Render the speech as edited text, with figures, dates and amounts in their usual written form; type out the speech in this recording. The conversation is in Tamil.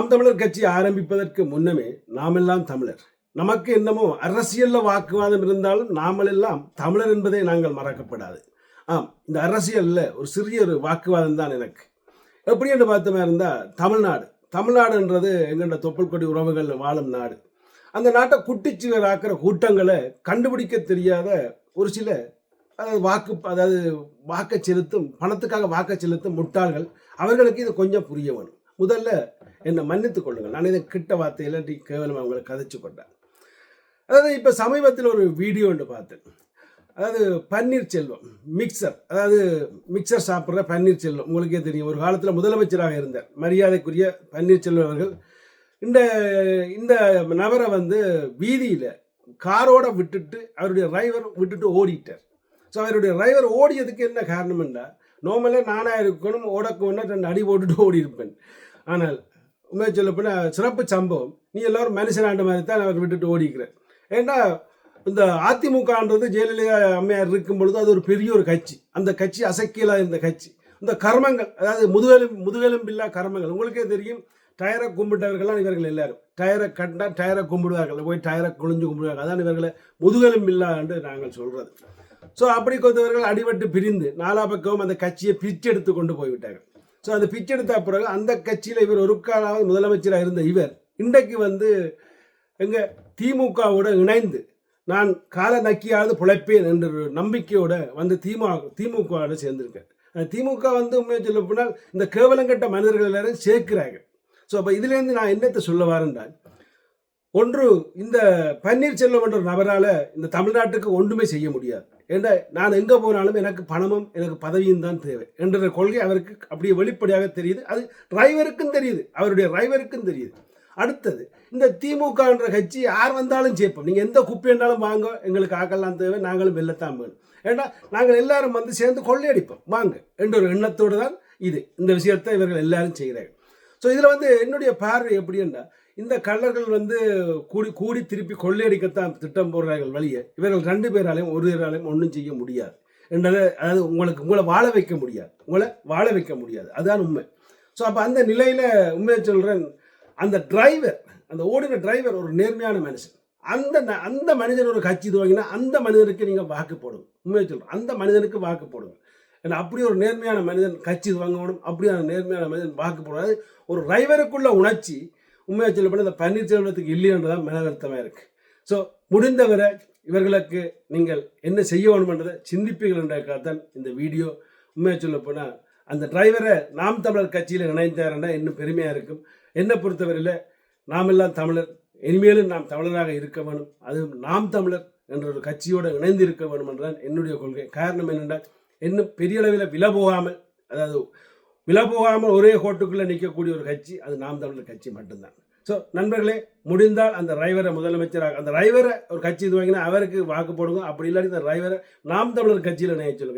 நாம் தமிழர் கட்சி ஆரம்பிப்பதற்கு முன்னமே நாமெல்லாம் தமிழர். நமக்கு என்னமோ அரசியல்ல வாக்குவாதம் இருந்தாலும் நாமெல்லாம் தமிழர் என்பதை நாங்கள் மறக்கப்படாது. ஆம், இந்த அரசியல்ல ஒரு சிறிய ஒரு வாக்குவாதம் தான் எனக்கு. எப்படி என்று பார்த்தோமா இருந்தா தமிழ்நாடு. தமிழ்நாடுன்றது எங்கள்ட தொப்புள் கொடி உறவுகள் வாழும் நாடு. அந்த நாட்டை குட்டிச்சுவராக்கிற கூட்டங்களை கண்டுபிடிக்க தெரியாத ஒரு சில அதாவது வாக்கை செலுத்தும் பணத்துக்காக வாக்கை செலுத்தும் முட்டாள்கள், அவர்களுக்கு இது கொஞ்சம் புரிய வேணும். முதல்ல என்னை மன்னித்துக் கொள்ளுங்கள், நான் இதை கிட்ட வார்த்தையில கேவலம் அவங்களை கதைச்சு கொண்டேன். அதாவது இப்போ சமீபத்தில் ஒரு வீடியோ ஒன்று பார்த்தேன். அதாவது பன்னீர்செல்வம் மிக்சர் சாப்பிட்ற பன்னீர்செல்வம் உங்களுக்கே தெரியும், ஒரு காலத்தில் முதலமைச்சராக இருந்தார் மரியாதைக்குரிய பன்னீர்செல்வம் அவர்கள். இந்த இந்த நபரை வீதியில் காரோட விட்டுட்டு அவருடைய டிரைவர் விட்டுட்டு ஓடிட்டார். ஸோ அவருடைய டிரைவர் ஓடியதுக்கு என்ன காரணம்னா, நார்மலாக நானாக இருக்கணும், ஓடக்கணும்னா 2 அடி போட்டுட்டு ஓடி இருப்பேன். ஆனால் உண்மையை சொல்லப்போனால் சிறப்பு சம்பவம், நீ எல்லாரும் மனுஷனாண்ட மாதிரி தான் அவர் விட்டுட்டு ஓடிக்கிறேன். ஏன்னா இந்த அதிமுகன்றது ஜெயலலிதா அம்மையார் இருக்கும் பொழுது அது ஒரு பெரிய ஒரு கட்சி. அந்த கட்சி அசைக்கலா இருந்த கட்சி. இந்த கர்மங்கள், அதாவது முதுகெலும்பில்லா கர்மங்கள் உங்களுக்கே தெரியும். டயரை கும்பிட்டவர்கள்லாம் இவர்கள் எல்லாரும். டயரை கண்டா டயரை கும்பிடுவார்கள், போய் டயரை குளிஞ்சு கும்பிடுவார்கள். அதான் இவர்களை முதுகெலும்பில்லா என்று நாங்கள் சொல்றது. ஸோ அப்படி கொஞ்சவர்கள் அடிபட்டு பிரிந்து நாலா பக்கமும் அந்த கட்சியை பிச்செடுத்து கொண்டு போய்விட்டார்கள். ஸோ அந்த பிச்செடுத்த பிறகு அந்த கட்சியில் இவர் ஒரு காலாவது முதலமைச்சராக இருந்த இவர் இன்றைக்கு எங்கள் திமுகவோட இணைந்து நான் கால நக்கியாவது பிழைப்பேன் என்ற நம்பிக்கையோட திமுகவோட சேர்ந்திருக்கேன். திமுக உண்மையை சொல்ல போனால் இந்த கேவலங்கட்ட மனிதர்கள் எல்லாரும் சேர்க்கிறாங்க. ஸோ அப்போ இதுலேருந்து நான் என்னத்தை சொல்ல வரேன்றால், ஒன்று, இந்த பன்னீர்செல்வம் என்ற நபரால் இந்த தமிழ்நாட்டுக்கு ஒன்றுமே செய்ய முடியாது. ஏன்னா நான் எங்கே போனாலும் எனக்கு பணமும் எனக்கு பதவியும் தான் தேவை என்ற கொள்கை அவருக்கு அப்படியே வெளிப்படையாக தெரியுது. அது டிரைவருக்கும் தெரியுது, அவருடைய டிரைவருக்கும் தெரியுது. அடுத்தது, இந்த திமுக என்ற கட்சி யார் வந்தாலும் சேர்ப்போம், நீங்கள் எந்த குப்பை என்றாலும் வாங்க, எங்களுக்கு ஆக்கெல்லாம் தேவை, நாங்களும் வெள்ளத்தான் வேணும். ஏன்னா நாங்கள் எல்லாரும் சேர்ந்து கொள்ளையடிப்போம் வாங்க என்ற ஒரு எண்ணத்தோடு தான் இந்த விஷயத்தை இவர்கள் எல்லாரும் செய்கிறார்கள். ஸோ இதில் என்னுடைய பார்வை எப்படின்னா, இந்த கள்ளர்கள் கூடி திருப்பி கொள்ளையடிக்கத்தான் திட்டம் போடுறார்கள் வழியை இவர்கள் 2 பேராலையும் ஒரு பேராலையும் ஒன்றும் செய்ய முடியாது என்றதை, அதாவது உங்களை வாழ வைக்க முடியாது, அதுதான் உண்மை. ஸோ அப்போ அந்த நிலையில் உண்மையை சொல்கிறேன், அந்த டிரைவர், அந்த ஓடின டிரைவர் ஒரு நேர்மையான மனுஷன். அந்த மனிதன் ஒரு கட்சி துவங்கினா அந்த மனிதனுக்கு நீங்கள் வாக்கு போடுங்க. உண்மையை சொல்கிறேன், அந்த மனிதனுக்கு வாக்கு போடுங்க. ஏன்னா அப்படி ஒரு நேர்மையான மனிதன் கட்சி துவங்கணும், அப்படியான நேர்மையான மனிதன் வாக்கு போடாது. ஒரு டிரைவருக்குள்ள உணர்ச்சி உண்மையை சொல்லப்போனால் இந்த பன்னீர்செல்வத்துக்கு இல்லைன்றதான் மனவருத்தமாக இருக்குது. ஸோ முடிந்தவரை இவர்களுக்கு நீங்கள் என்ன செய்ய வேணுமென்றதை சிந்திப்பீர்கள் என்றதான் இந்த வீடியோ. உண்மையை சொல்லப்போனால் அந்த டிரைவரை நாம் தமிழர் கட்சியில் இணைந்தாருன்னா இன்னும் பெருமையாக இருக்கும். என்னை பொறுத்தவரையில் நாமெல்லாம் தமிழர், இனிமேலும் நாம் தமிழராக இருக்க வேணும், அதுவும் நாம் தமிழர் என்ற ஒரு கட்சியோடு இணைந்து இருக்க வேணும் என்றால் என்னுடைய கொள்கை. காரணம் என்னென்றால், இன்னும் பெரிய அளவில் விலை போகாமல் ஒரே கோட்டுக்குள்ளே நிற்கக்கூடிய ஒரு கட்சி அது நாம் தமிழர் கட்சி மட்டும்தான். ஸோ நண்பர்களே, முடிந்தால் அந்த டிரைவரை முதலமைச்சராக, அந்த டிரைவரை ஒரு கட்சி துவங்கினா அவருக்கு வாக்கு போடுங்க. அப்படி இல்லாட்டி இந்த டிரைவரை நாம் தமிழர் கட்சியில் நினைச்சு சொல்லுங்க.